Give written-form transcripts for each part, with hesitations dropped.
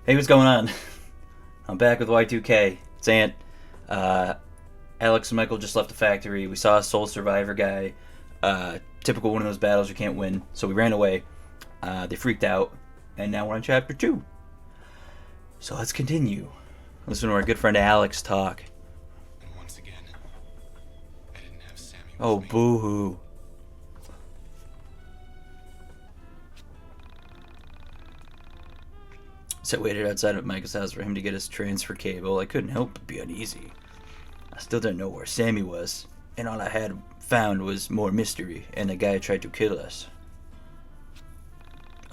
Hey, what's going on? I'm back with Y2K. It's Ant. Uh, Alex and Michael just left the factory. We saw a Soul Survivor guy. Typical one of those battles you can't win. So we ran away. They freaked out. And now we're on chapter 2. So let's continue. Listen to our good friend Alex talk. And once again, I didn't have Sammy with Oh, me. boo-hoo. So I waited outside of Michael's house for him to get his transfer cable. I couldn't help but be uneasy. I still didn't know where Sammy was, and all I had found was more mystery, and the guy tried to kill us.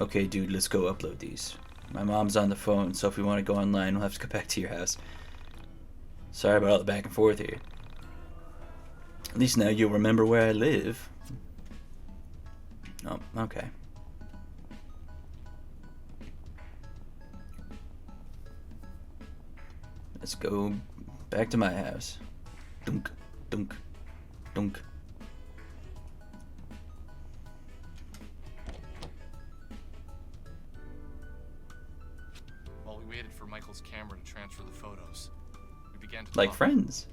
Okay, dude, let's go upload these. My mom's on the phone, so if we want to go online, we'll have to go back to your house. Sorry about all the back and forth here. At least now you'll remember where I live. Oh, okay. Let's go back to my house. Dunk, dunk, dunk. While we waited for Michael's camera to transfer the photos, we began to Like talk. friends.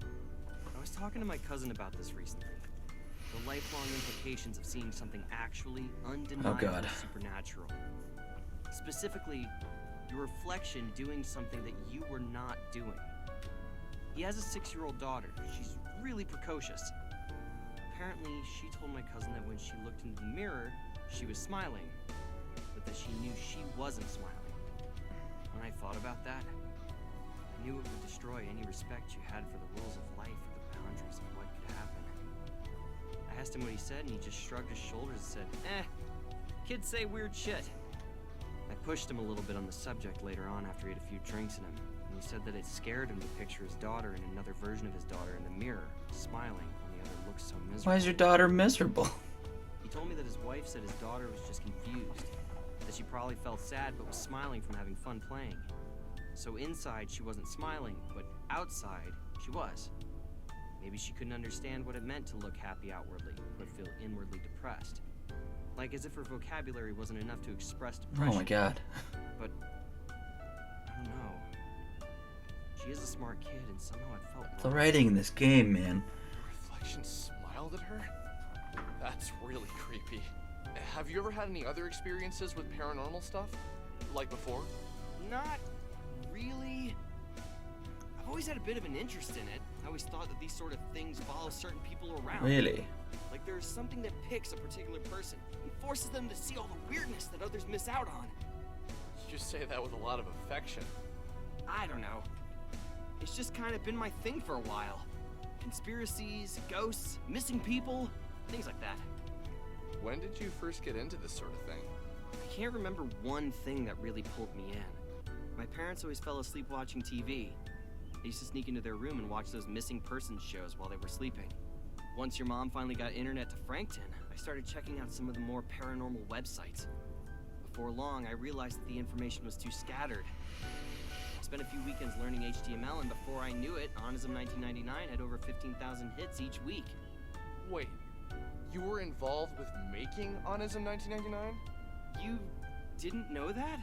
I was talking to my cousin about this recently. The lifelong implications of seeing something actually undeniably God. supernatural. Specifically, your reflection doing something that you were not doing. He has a 6-year-old daughter. She's really precocious. Apparently, she told my cousin that when she looked into the mirror, she was smiling, but that she knew she wasn't smiling. When I thought about that, I knew it would destroy any respect you had for the rules of life or the boundaries of what could happen. I asked him what he said, and he just shrugged his shoulders and said, kids say weird shit. I pushed him a little bit on the subject later on after he had a few drinks in him, and he said that it scared him to picture his daughter and another version of his daughter in the mirror, smiling when the other looked so miserable. Why is your daughter miserable? He told me that his wife said his daughter was just confused, that she probably felt sad but was smiling from having fun playing. So inside she wasn't smiling, but outside she was. Maybe she couldn't understand what it meant to look happy outwardly, but feel inwardly depressed. Like as if her vocabulary wasn't enough to express depression. Oh my god. But I don't know. She is a smart kid, and somehow it felt The wrong. writing in this game, man. The reflection smiled at her? That's really creepy. Have you ever had any other experiences with paranormal stuff? Like before? Not really. I've always had a bit of an interest in it. I always thought that these sort of things follow certain people around. Really? Like there's something that picks a particular person and forces them to see all the weirdness that others miss out on. You say that with a lot of affection. I don't know. It's just kind of been my thing for a while. Conspiracies, ghosts, missing people, things like that. When did you first get into this sort of thing? I can't remember one thing that really pulled me in. My parents always fell asleep watching TV. They used to sneak into their room and watch those missing persons shows while they were sleeping. Once your mom finally got internet to Frankton, I started checking out some of the more paranormal websites. Before long, I realized that the information was too scattered. I spent a few weekends learning HTML, and before I knew it, Onism 1999 had over 15,000 hits each week. Wait, you were involved with making Onism 1999? You didn't know that?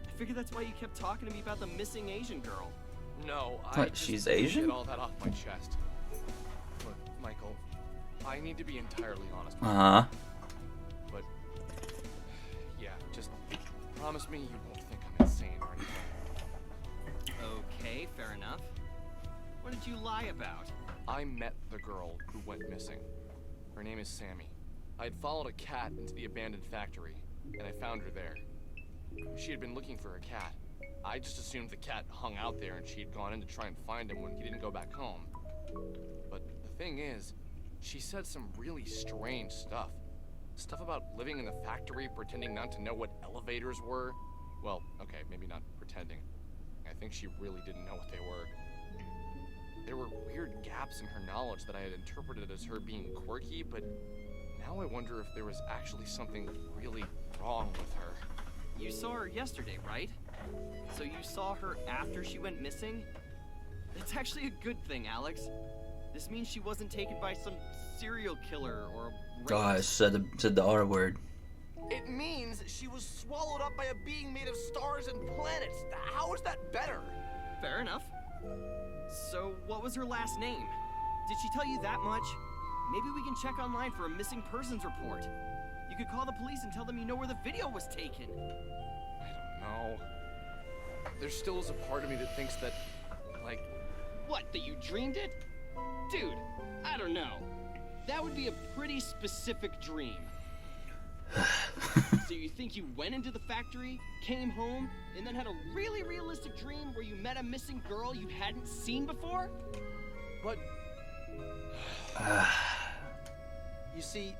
I figured that's why you kept talking to me about the missing Asian girl. No, I What, just she's couldn't Asian? Get all that off my chest. Look, Michael, I need to be entirely honest. Uh-huh. But yeah, just promise me you won't think I'm insane or anything. Okay, fair enough. What did you lie about? I met the girl who went missing. Her name is Sammy. I had followed a cat into the abandoned factory, and I found her there. She had been looking for a cat. I just assumed the cat hung out there and she had gone in to try and find him when he didn't go back home. But the thing is, she said some really strange stuff. Stuff about living in the factory, pretending not to know what elevators were. Well, okay, maybe not pretending. I think she really didn't know what they were. There were weird gaps in her knowledge that I had interpreted as her being quirky, but now I wonder if there was actually something really wrong with her. You saw her yesterday, right? So you saw her after she went missing? It's actually a good thing, Alex. This means she wasn't taken by some serial killer or a Gosh, rapist. said the R word. It means she was swallowed up by a being made of stars and planets. How is that better? Fair enough. So, what was her last name? Did she tell you that much? Maybe we can check online for a missing persons report. You could call the police and tell them you know where the video was taken. I don't know. There still is a part of me that thinks that, like... What, that you dreamed it? Dude, I don't know. That would be a pretty specific dream. So you think you went into the factory, came home, and then had a really realistic dream where you met a missing girl you hadn't seen before? But... You see,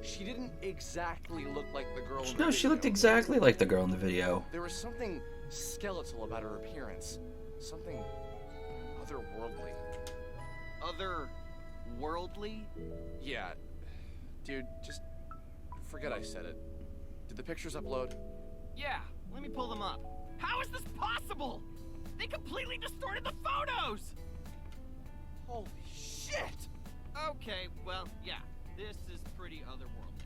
she didn't exactly look like the girl in the video. No, she looked exactly like the girl in the video. There was something skeletal about her appearance. Something otherworldly. Otherworldly? Yeah. Dude, just forget I said it. Did the pictures upload? Yeah, let me pull them up. How is this possible? They completely distorted the photos! Holy shit! Okay, well, yeah, this is pretty otherworldly.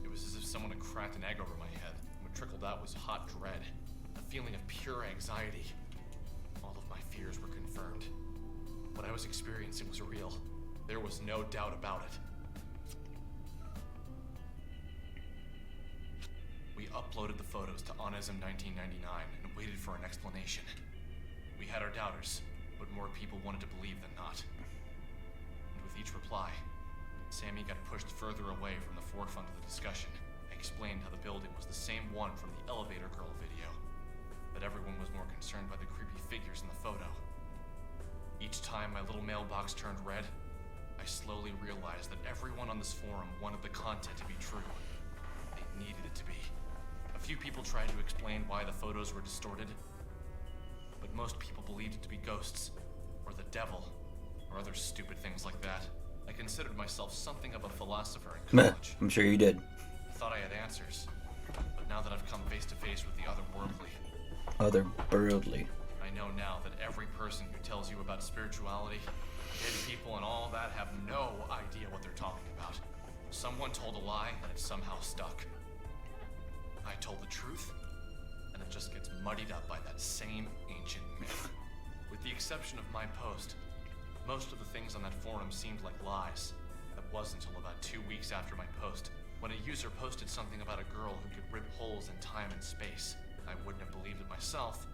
It was as if someone had cracked an egg over my head. What trickled out was hot dread. A feeling of pure anxiety. All of my fears were confirmed. What I was experiencing was real. There was no doubt about it. We uploaded the photos to Onism 1999 and waited for an explanation. We had our doubters, but more people wanted to believe than not. And with each reply, Sammy got pushed further away from the forefront of the discussion. I explained how the building was the same one from the elevator girl video, but everyone was more concerned by the creepy figures in the photo. Each time my little mailbox turned red, I slowly realized that everyone on this forum wanted the content to be true. They needed it to be. A few people tried to explain why the photos were distorted, but most people believed it to be ghosts, or the devil, or other stupid things like that. I considered myself something of a philosopher in college. I'm sure you did. I thought I had answers, but now that I've come face to face with the otherworldly, Otherworldly. I know now that every person who tells you about spirituality, dead people and all that have no idea what they're talking about. Someone told a lie and it somehow stuck. I told the truth, and it just gets muddied up by that same ancient myth. With the exception of my post, most of the things on that forum seemed like lies. That wasn't until about 2 weeks after my post, when a user posted something about a girl who could rip holes in time and space. I wouldn't have believed it myself,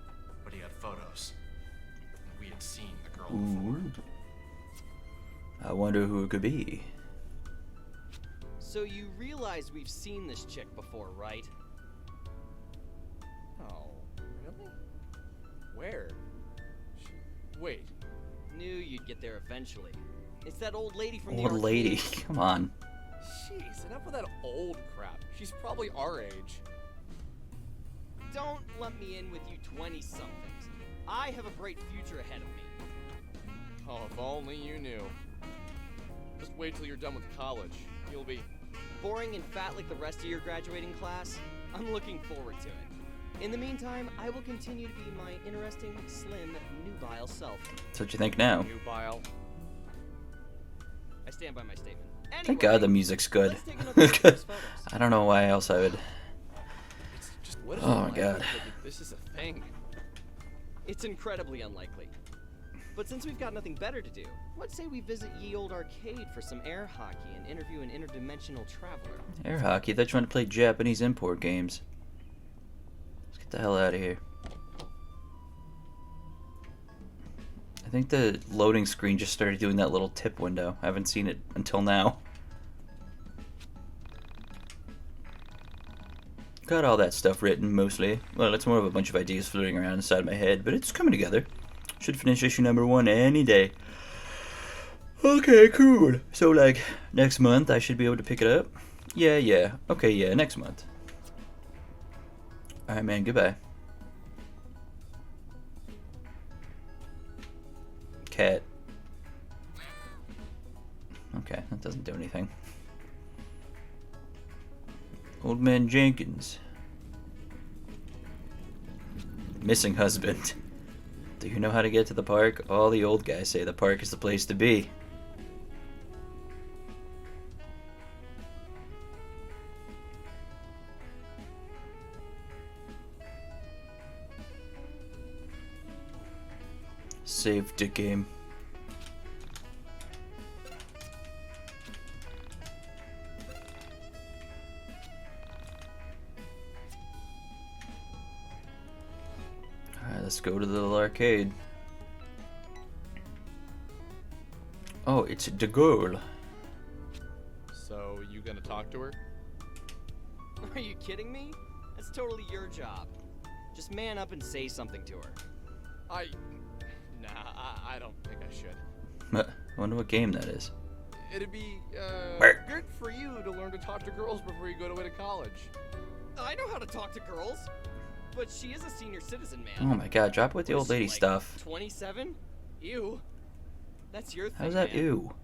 but he had photos. And we had seen the girl before. Ooh. I wonder who it could be. So you realize we've seen this chick before, right? Oh, really? Where? Wait. Knew you'd get there eventually. It's that old lady from the Old arcade. lady, come on. Jeez, enough of that old crap. She's probably our age. Don't lump me in with you 20-somethings. I have a bright future ahead of me. Oh, if only you knew. Just wait till you're done with college. You'll be... Boring and fat like the rest of your graduating class? I'm looking forward to it. In the meantime, I will continue to be my interesting, slim, nubile self. That's what you think now. nubile. I stand by my statement. Thank God the music's good. let's take another look at these photos. I don't know why else I would. It's just what if Oh my likely God. that this is a thing? It's incredibly unlikely. But since we've got nothing better to do, let's say we visit Ye Old Arcade for some air hockey and interview an interdimensional traveler. Air hockey? They're trying to play Japanese import games. Let's get the hell out of here. I think the loading screen just started doing that little tip window. I haven't seen it until now. Got all that stuff written, mostly. Well, it's more of a bunch of ideas floating around inside my head, but it's coming together. Should finish issue number 1 any day. Okay, cool. So, like, next month I should be able to pick it up? Yeah. Okay, yeah, next month. Alright, man, goodbye. Cat. Okay, that doesn't do anything. Old Man Jenkins. Missing husband. Do you know how to get to the park? All the old guys say the park is the place to be. Save the game. Alright, let's go to the little arcade. Oh, it's the girl. So, you gonna talk to her? Are you kidding me? That's totally your job. Just man up and say something to her. Nah, I don't think I should. I wonder what game that is. It'd be, Where? good for you to learn to talk to girls before you go away to college. I know how to talk to girls, but she is a senior citizen, Oh man. my god, drop it with the What old is she, lady like, stuff. 27? Ew. That's your thing, How's that man. ew?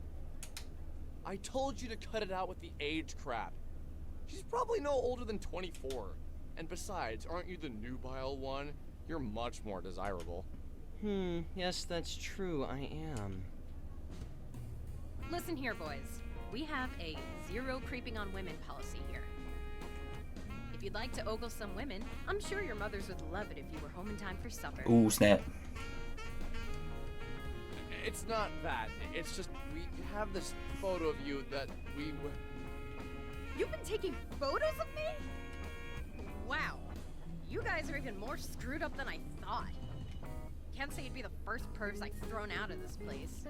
I told you to cut it out with the age crap. She's probably no older than 24. And besides, aren't you the nubile one? You're much more desirable. Yes, that's true, I am. Listen here, boys. We have a zero creeping on women policy here. If you'd like to ogle some women, I'm sure your mothers would love it if you were home in time for supper. Ooh, snap. It's not that. It's just we have this photo of you that we You've been taking photos of me? Wow. You guys are even more screwed up than I thought. Can't say you'd be the first pervs I've thrown out of this place.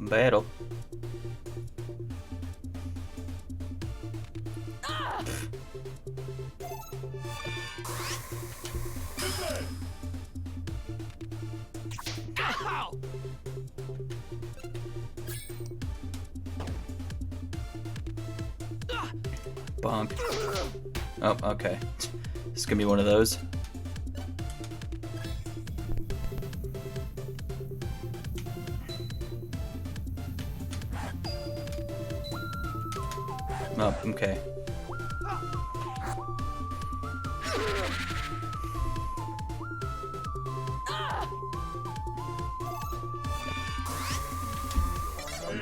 Battle. Ow! Bonk. Oh, okay. This is gonna be one of those. Oh, okay.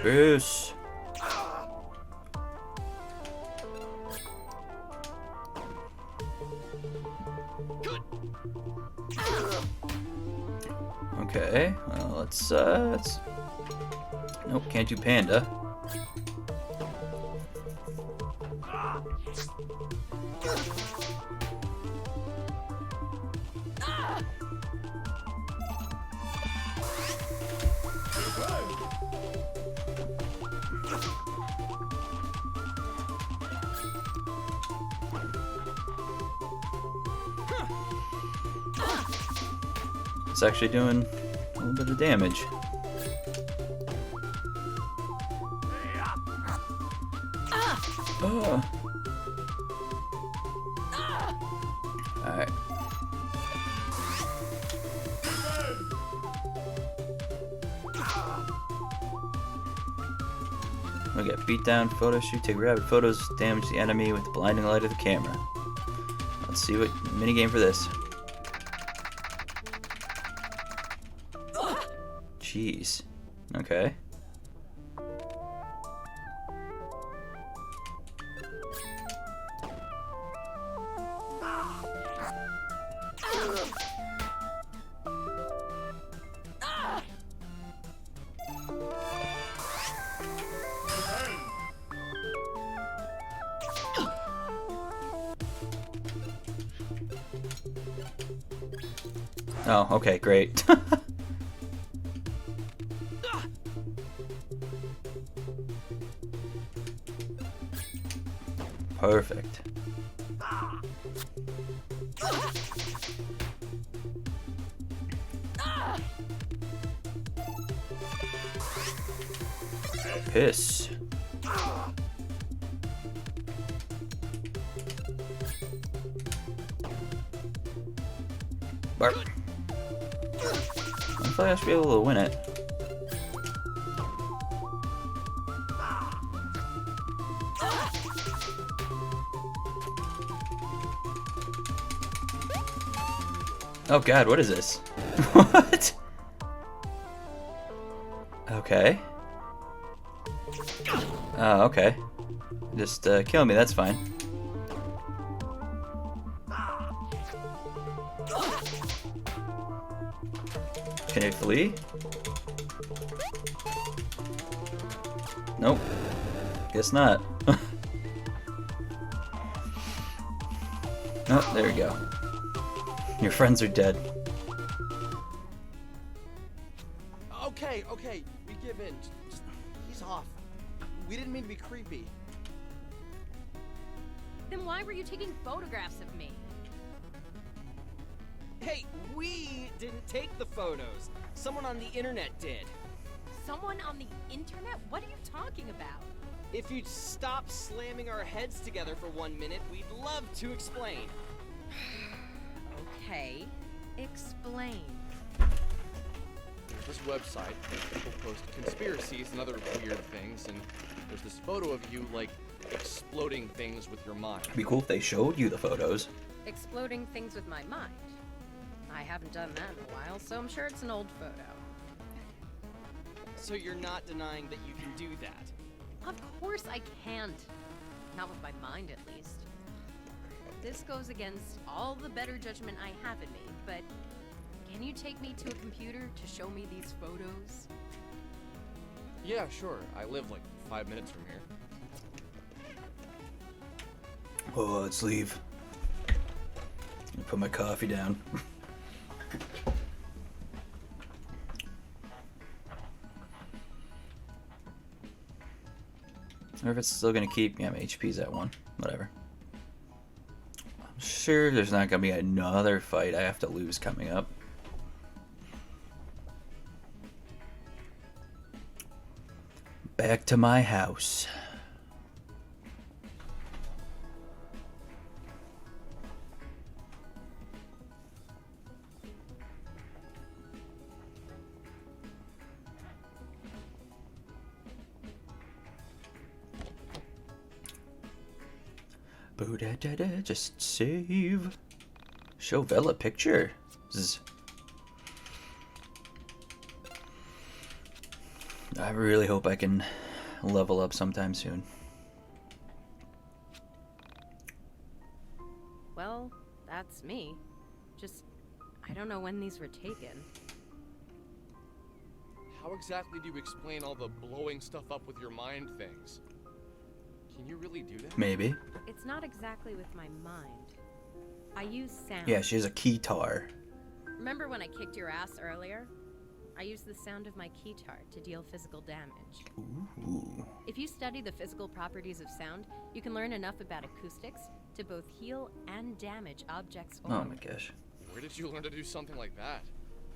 Yes. Okay, well, let's nope, can't do panda. It's actually doing a little bit of damage. Oh. Alright. We get beat down, photo shoot, take rapid photos, damage the enemy with the blinding light of the camera. Let's see what minigame for this. Jeez. Okay. Oh, okay, great. Perfect. Piss. Bark. I thought I should be able to win it. Oh god, what is this? What? Okay. Oh, okay. Just kill me, that's fine. Can it flee? Nope. Guess not. Oh, there we go. Your friends are dead. Okay, we give in. Just ease off. We didn't mean to be creepy. Then why were you taking photographs of me? Hey, we didn't take the photos. Someone on the internet did. Someone on the internet? What are you talking about? If you'd stop slamming our heads together for 1 minute, we'd love to explain. Okay, explain. There's this website where people post conspiracies and other weird things, and there's this photo of you, like, exploding things with your mind. It'd be cool if they showed you the photos. Exploding things with my mind. I haven't done that in a while, so I'm sure it's an old photo. So you're not denying that you can do that? Of course I can't. Not with my mind, at least. This goes against all the better judgment I have in me, but can you take me to a computer to show me these photos? Yeah, sure. I live like 5 minutes from here. Oh, let's leave. Put my coffee down. Or if it's still gonna keep, yeah, my HP's at 1. Whatever. I'm sure there's not gonna be another fight I have to lose coming up. Back to my house. Just save. Show Vela picture. I really hope I can level up sometime soon. Well, that's me. Just, I don't know when these were taken. How exactly do you explain all the blowing stuff up with your mind things? Can you really do that? Maybe. It's not exactly with my mind. I use sound. Yeah, she has a keytar. Remember when I kicked your ass earlier? I used the sound of my keytar to deal physical damage. Ooh. If you study the physical properties of sound, you can learn enough about acoustics to both heal and damage objects or... Oh my gosh. Where did you learn to do something like that?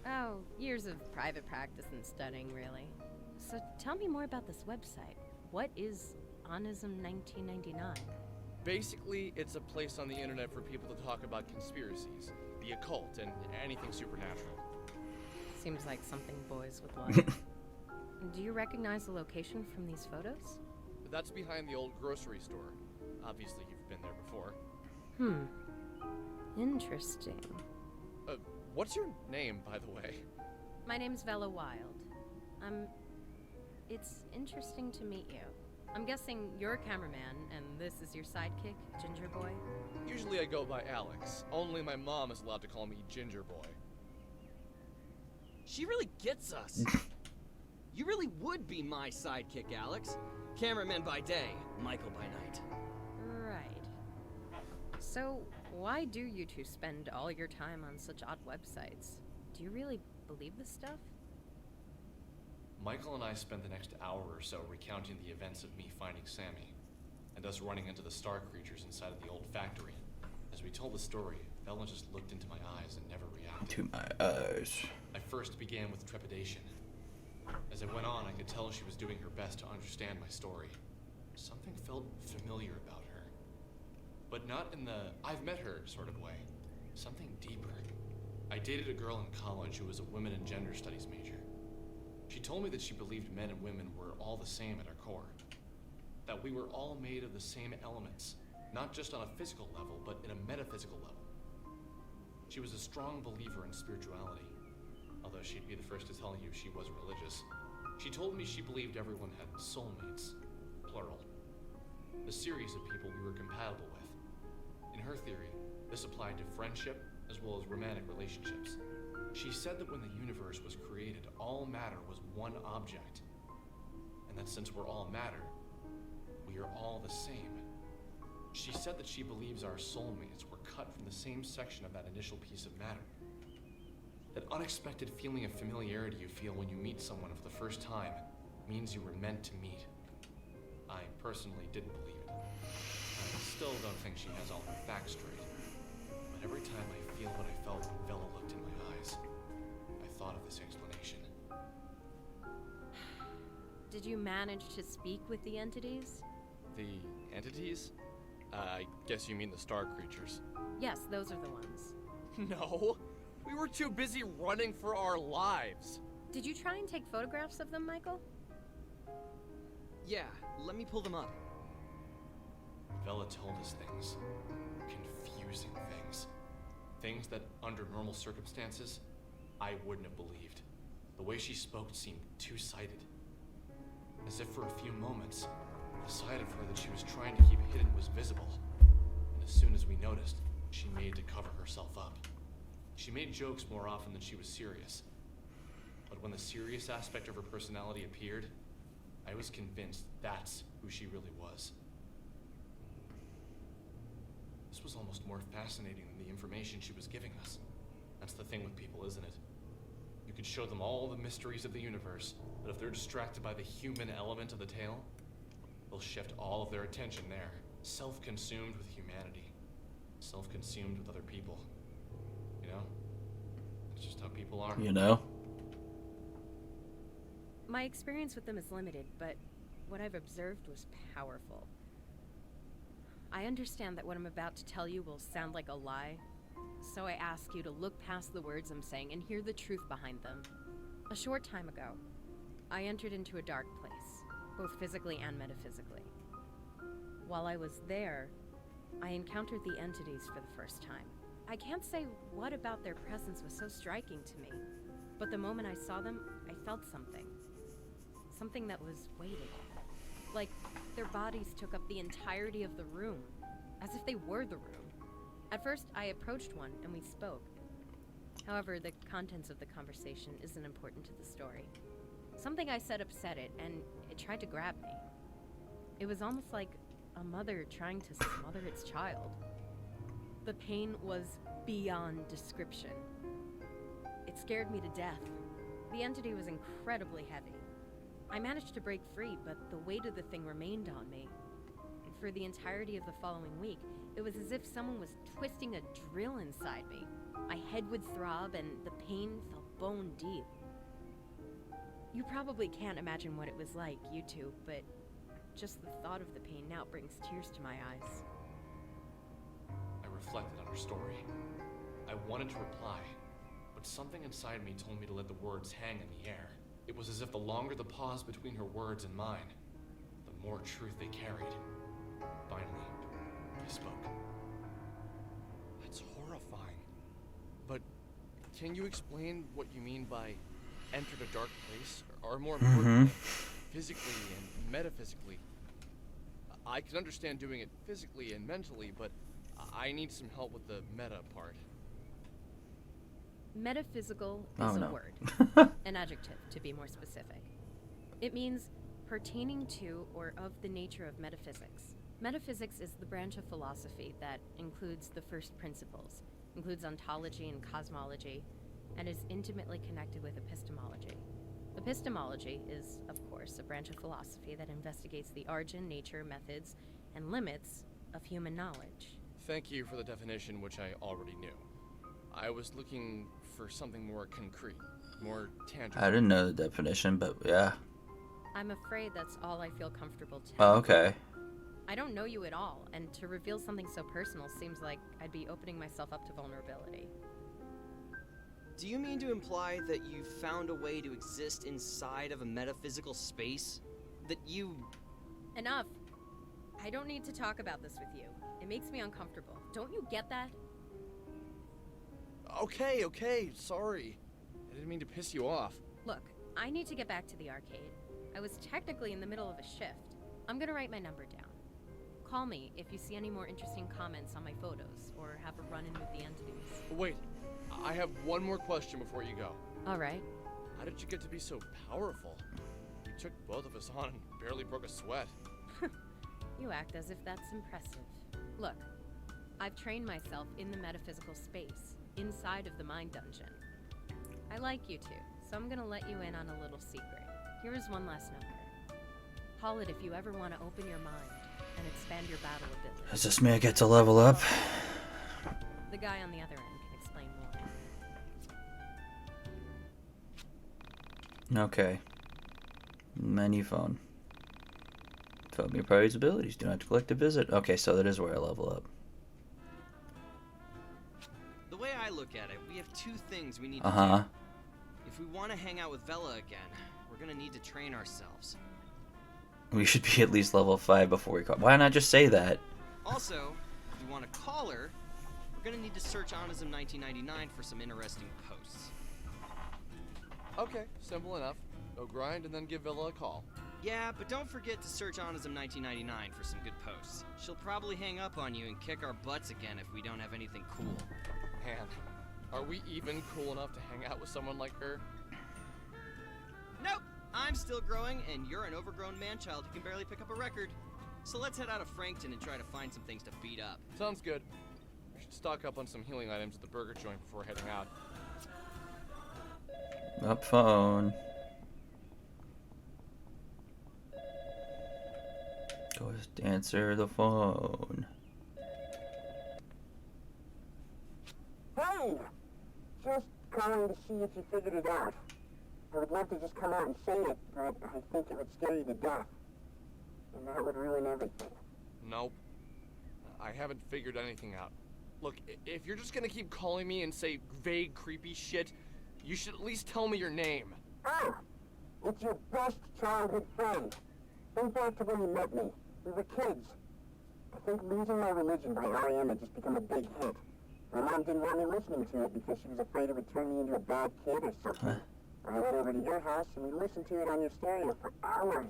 Oh, years of private practice and studying, really. So tell me more about this website. What is Onism 1999? Basically, it's a place on the internet for people to talk about conspiracies, the occult, and anything supernatural. Seems like something boys would like. Do you recognize the location from these photos? That's behind the old grocery store. Obviously, you've been there before. Interesting. What's your name, by the way? My name's Vela Wild. It's interesting to meet you. I'm guessing you're a cameraman, and this is your sidekick, Ginger Boy? Usually I go by Alex. Only my mom is allowed to call me Ginger Boy. She really gets us. You really would be my sidekick, Alex. Cameraman by day, Michael by night. Right. So, why do you two spend all your time on such odd websites? Do you really believe this stuff? Michael and I spent the next hour or so recounting the events of me finding Sammy, and us running into the star creatures inside of the old factory. As we told the story, Vela just looked into my eyes and never reacted. To my eyes. I first began with trepidation. As I went on, I could tell she was doing her best to understand my story. Something felt familiar about her. But not in the I've met her sort of way. Something deeper. I dated a girl in college who was a women and gender studies major. She told me that she believed men and women were all the same at our core. That we were all made of the same elements, not just on a physical level, but in a metaphysical level. She was a strong believer in spirituality, although she'd be the first to tell you she was religious. She told me she believed everyone had soulmates, plural. A series of people we were compatible with. In her theory, this applied to friendship as well as romantic relationships. She said that when the universe was created, all matter was one object. And that since we're all matter, we are all the same. She said that she believes our soulmates were cut from the same section of that initial piece of matter. That unexpected feeling of familiarity you feel when you meet someone for the first time means you were meant to meet. I personally didn't believe it. I still don't think she has all her facts straight. But every time I feel what I felt when Vela looked in my eyes, I thought of this explanation. Did you manage to speak with the entities? The entities? I guess you mean the star creatures. Yes, those are the ones. No! We were too busy running for our lives! Did you try and take photographs of them, Michael? Yeah, let me pull them up. Vela told us things. Confusing things. Things that, under normal circumstances, I wouldn't have believed. The way she spoke seemed two-sided. As if for a few moments, the side of her that she was trying to keep hidden was visible. And as soon as we noticed, she made to cover herself up. She made jokes more often than she was serious. But when the serious aspect of her personality appeared, I was convinced that's who she really was. This was almost more fascinating than the information she was giving us. That's the thing with people, isn't it? You could show them all the mysteries of the universe, but if they're distracted by the human element of the tale, they'll shift all of their attention there, self-consumed with humanity, self-consumed with other people. You know? That's just how people are. You know? My experience with them is limited, but what I've observed was powerful. I understand that what I'm about to tell you will sound like a lie, so I ask you to look past the words I'm saying and hear the truth behind them. A short time ago, I entered into a dark place, both physically and metaphysically. While I was there, I encountered the entities for the first time. I can't say what about their presence was so striking to me, but the moment I saw them, I felt something. Something that was waiting. Like their bodies took up the entirety of the room, as if they were the room. At first, I approached one and we spoke. However, the contents of the conversation isn't important to the story. Something I said upset it, and it tried to grab me. It was almost like a mother trying to smother its child. The pain was beyond description. It scared me to death. The entity was incredibly heavy. I managed to break free, but the weight of the thing remained on me. For the entirety of the following week, it was as if someone was twisting a drill inside me. My head would throb and the pain felt bone deep. You probably can't imagine what it was like, you two, but just the thought of the pain now brings tears to my eyes. I reflected on her story. I wanted to reply, but something inside me told me to let the words hang in the air. It was as if the longer the pause between her words and mine, the more truth they carried. Finally, I spoke. That's horrifying. But can you explain what you mean by entered a dark place? Or more importantly, physically and metaphysically? I can understand doing it physically and mentally, but I need some help with the meta part. Metaphysical Oh, is a no. word, an adjective to be more specific. It means pertaining to or of the nature of metaphysics. Metaphysics is the branch of philosophy that includes the first principles, includes ontology and cosmology, and is intimately connected with epistemology. Epistemology is, of course, a branch of philosophy that investigates the origin, nature, methods, and limits of human knowledge. Thank you for the definition, which I already knew. I was looking for something more concrete, more tangible. I didn't know the definition, but yeah. I'm afraid that's all I feel comfortable Oh, telling. okay. I don't know you at all, and to reveal something so personal seems like I'd be opening myself up to vulnerability. Do you mean to imply that you found a way to exist inside of a metaphysical space? That you... Enough! I don't need to talk about this with you. It makes me uncomfortable. Don't you get that? Okay, sorry. I didn't mean to piss you off. Look, I need to get back to the arcade. I was technically in the middle of a shift. I'm gonna write my number down. Call me if you see any more interesting comments on my photos, or have a run-in with the entities. Wait, I have one more question before you go. All right. How did you get to be so powerful? You took both of us on and barely broke a sweat. You act as if that's impressive. Look, I've trained myself in the metaphysical space, inside of the mind dungeon. I like you two, so I'm gonna let you in on a little secret. Here is one last number. Call it if you ever want to open your mind and expand your battle ability. Does this man get to level up? The guy on the other end can explain more. Okay. Menu phone. Tell me your party's abilities. Do not collect a visit. Okay, so that is where I level up. The way I look at it, we have two things we need to Uh-huh. do. If we want to hang out with Vela again, we're gonna need to train ourselves. We should be at least level 5 before we call. Why not just say that? Also, if we want to call her, we're gonna need to search Onism 1999 for some interesting posts. Okay, simple enough. Go grind and then give Villa a call. Yeah, but don't forget to search Onism 1999 for some good posts. She'll probably hang up on you and kick our butts again if we don't have anything cool. Man, are we even cool enough to hang out with someone like her? Nope! I'm still growing, and you're an overgrown man-child who can barely pick up a record. So let's head out of Frankton and try to find some things to beat up. Sounds good. We should stock up on some healing items at the burger joint before heading out. Up phone. Just answer the phone. Hey! Just calling to see if you figured it out. I would love to just come out and say it, but I think it would scare you to death. And that would ruin everything. Nope. I haven't figured anything out. Look, if you're just gonna keep calling me and say vague, creepy shit, you should at least tell me your name. Ah! It's your best childhood friend. Think back to when you met me. We were kids. I think Losing My Religion by R.E.M. had just become a big hit. My mom didn't want me listening to it because she was afraid it would turn me into a bad kid or something. I went over to your house and we listened to it on your stereo for hours.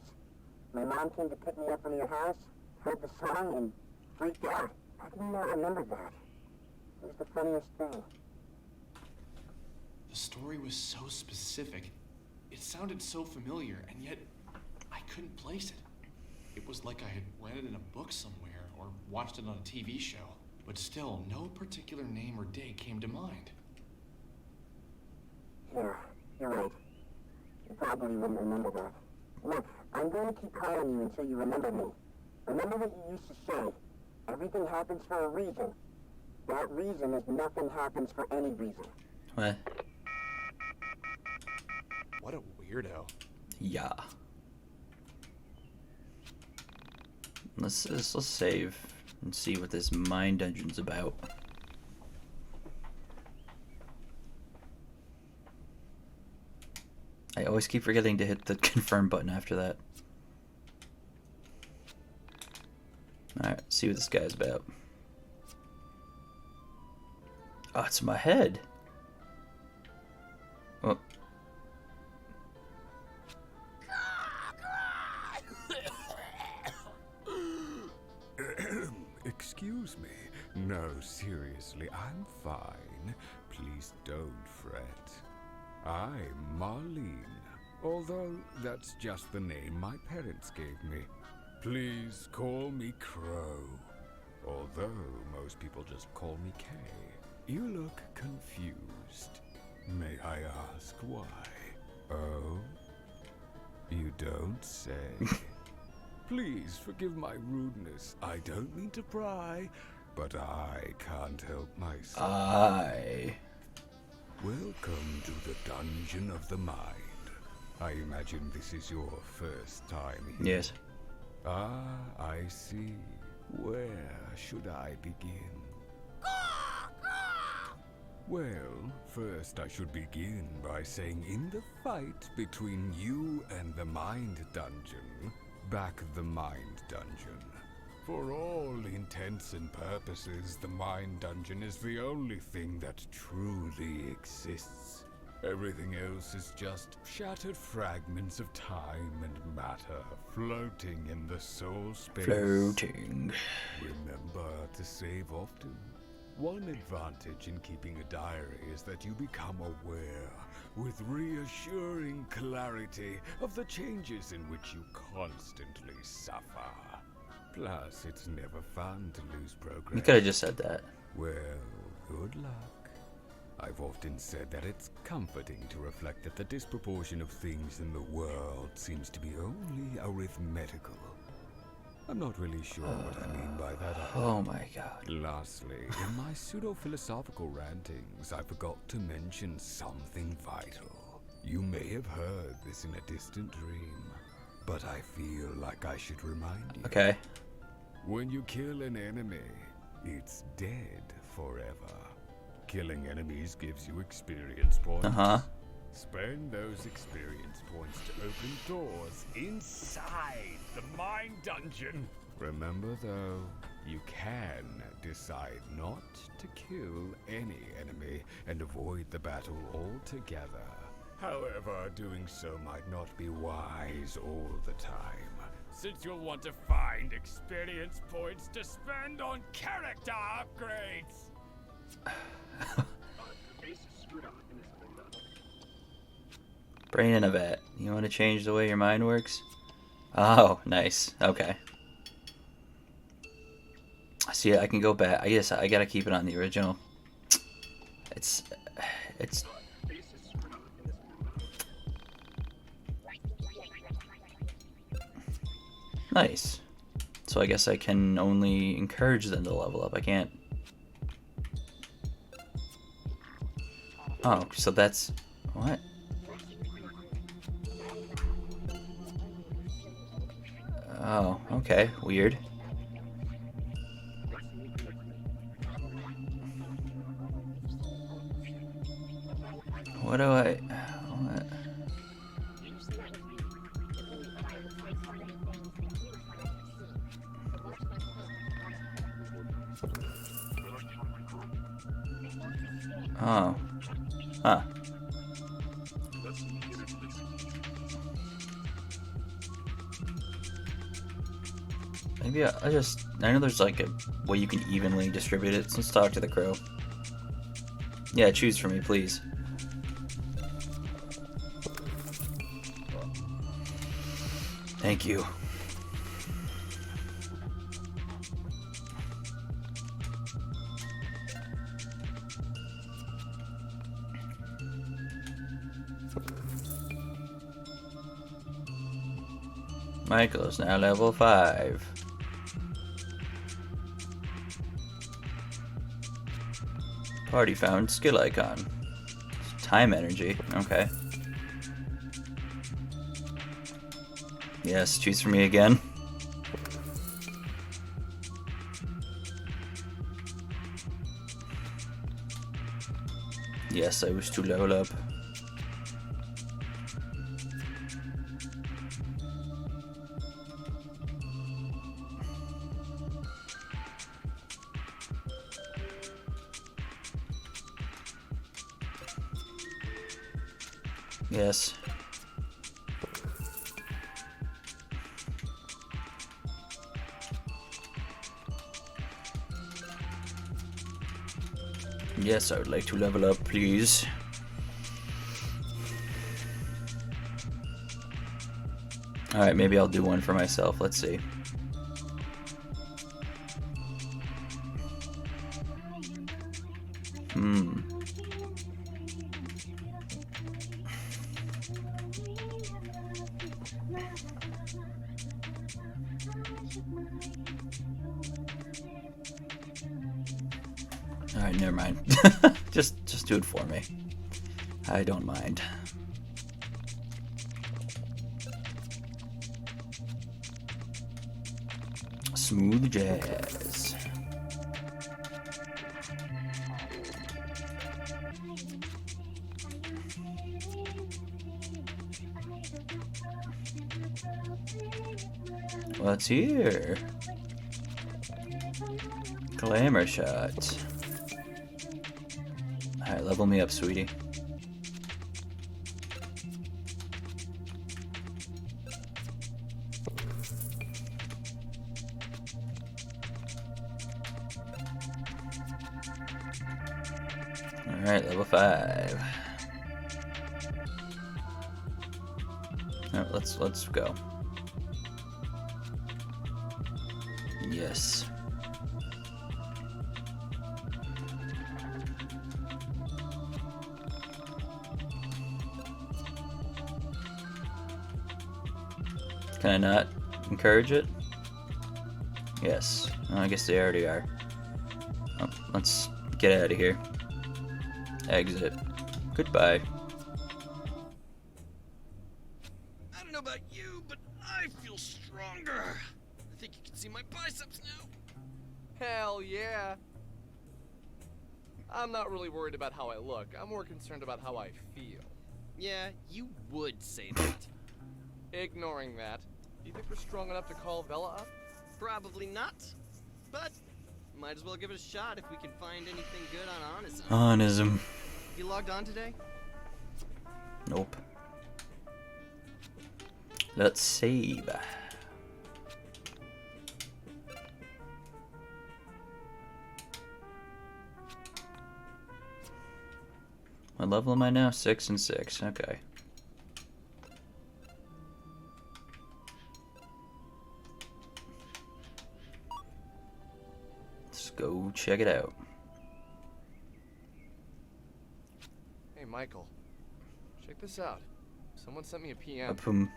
My mom came to pick me up from your house, heard the song, and freaked out. How can you not remember that? It was the funniest thing. The story was so specific. It sounded so familiar, and yet I couldn't place it. It was like I had read it in a book somewhere or watched it on a TV show, but still no particular name or date came to mind. Yeah, you're right. You probably wouldn't remember that. Look, I'm going to keep calling you until you remember me. Remember what you used to say. Everything happens for a reason. That reason is nothing happens for any reason. What? What a weirdo. Yeah. Let's save and see what this mind dungeon's about. I always keep forgetting to hit the confirm button after that. Alright, see what this guy's about. Oh, it's my head. Oh. Excuse me. No, seriously, I'm fine. Please don't fret. I'm Marlene, although that's just the name my parents gave me. Please call me Crow, although most people just call me Kay. You look confused. May I ask why? Oh? You don't say. Please forgive my rudeness. I don't mean to pry, but I can't help myself. Welcome to the Dungeon of the Mind. I imagine this is your first time here. Yes. Ah, I see. Where should I begin? Well, first I should begin by saying in the fight between you and the Mind Dungeon, back the Mind Dungeon. For all intents and purposes, the Mind Dungeon is the only thing that truly exists. Everything else is just shattered fragments of time and matter floating in the soul space. Floating. Remember to save often. One advantage in keeping a diary is that you become aware, with reassuring clarity, of the changes in which you constantly suffer. Plus, it's never fun to lose progress. You could have just said that. Well, good luck. I've often said that it's comforting to reflect that the disproportion of things in the world seems to be only arithmetical. I'm not really sure what I mean by that. Oh my god. Lastly, in my pseudo-philosophical rantings, I forgot to mention something vital. You may have heard this in a distant dream, but I feel like I should remind you. Okay. When you kill an enemy, it's dead forever. Killing enemies gives you experience points. Uh-huh. Spend those experience points to open doors inside the mine dungeon. Remember though, you can decide not to kill any enemy and avoid the battle altogether. However, doing so might not be wise all the time, since you'll want to find experience points to spend on character upgrades. Brain in a vat. You want to change the way your mind works? Oh, nice. Okay. See, I can go back. I guess I gotta keep it on the original. It's nice. So I guess I can only encourage them to level up. I can't. Oh, so that's what? Oh, okay. Weird. What do I... What? Oh. Huh. Maybe I just... I know there's like a way you can evenly distribute it. So let's talk to the crow. Yeah, choose for me, please. Thank you. Michael is now level 5. Party found skill icon. Time energy. Okay. Yes, choose for me again. Yes, I wish to level up. Yes. Yes, I would like to level up, please. Alright, maybe I'll do one for myself. Let's see. Alright, never mind. just do it for me. I don't mind. Smooth jazz. What's here? Glamour shot. Alright, level me up, sweetie. Alright, level 5. Alright, let's go. Yes. Can I not encourage it? Yes. Oh, I guess they already are. Oh, let's get out of here. Exit. Goodbye. I don't know about you, but I feel stronger. I think you can see my biceps now. Hell yeah. I'm not really worried about how I look. I'm more concerned about how I feel. Yeah, you would say that. Ignoring that, do you think we're strong enough to call Vela up? Probably not. But might as well give it a shot if we can find anything good on Onism. Onism. You logged on today? Nope. Let's save. What level am I now? 6 and 6. Okay. Let's go check it out. Hey, Michael. Check this out. Someone sent me a PM. Boom.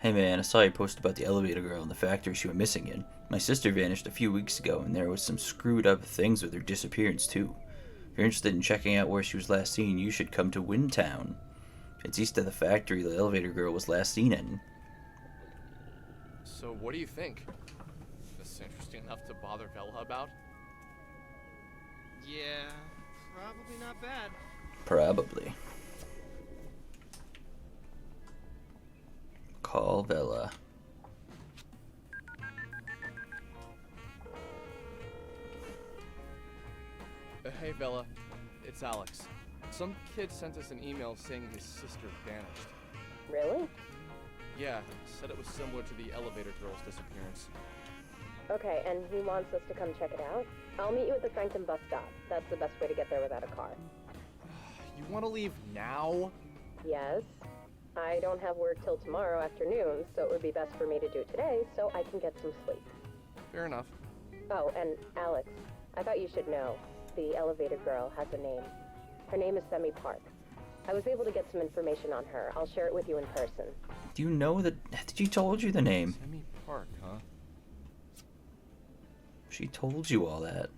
Hey man, I saw you post about the elevator girl in the factory she went missing in. My sister vanished a few weeks ago, and there was some screwed up things with her disappearance too. If you're interested in checking out where she was last seen, you should come to Windtown. It's east of the factory the elevator girl was last seen in. So what do you think? This interesting enough to bother Vela about? Yeah, probably not bad. Probably. Call Vela. Hey Vela, it's Alex. Some kid sent us an email saying his sister vanished. Really? Yeah, said it was similar to the elevator girl's disappearance. Okay, and he wants us to come check it out? I'll meet you at the Frankton bus stop. That's the best way to get there without a car. You want to leave now? Yes. I don't have work till tomorrow afternoon, so it would be best for me to do it today so I can get some sleep. Fair enough. Oh, and Alex, I thought you should know. The elevator girl has a name. Her name is Semi Park. I was able to get some information on her. I'll share it with you in person. Do you know that she told you the name? Semi Park, huh? She told you all that.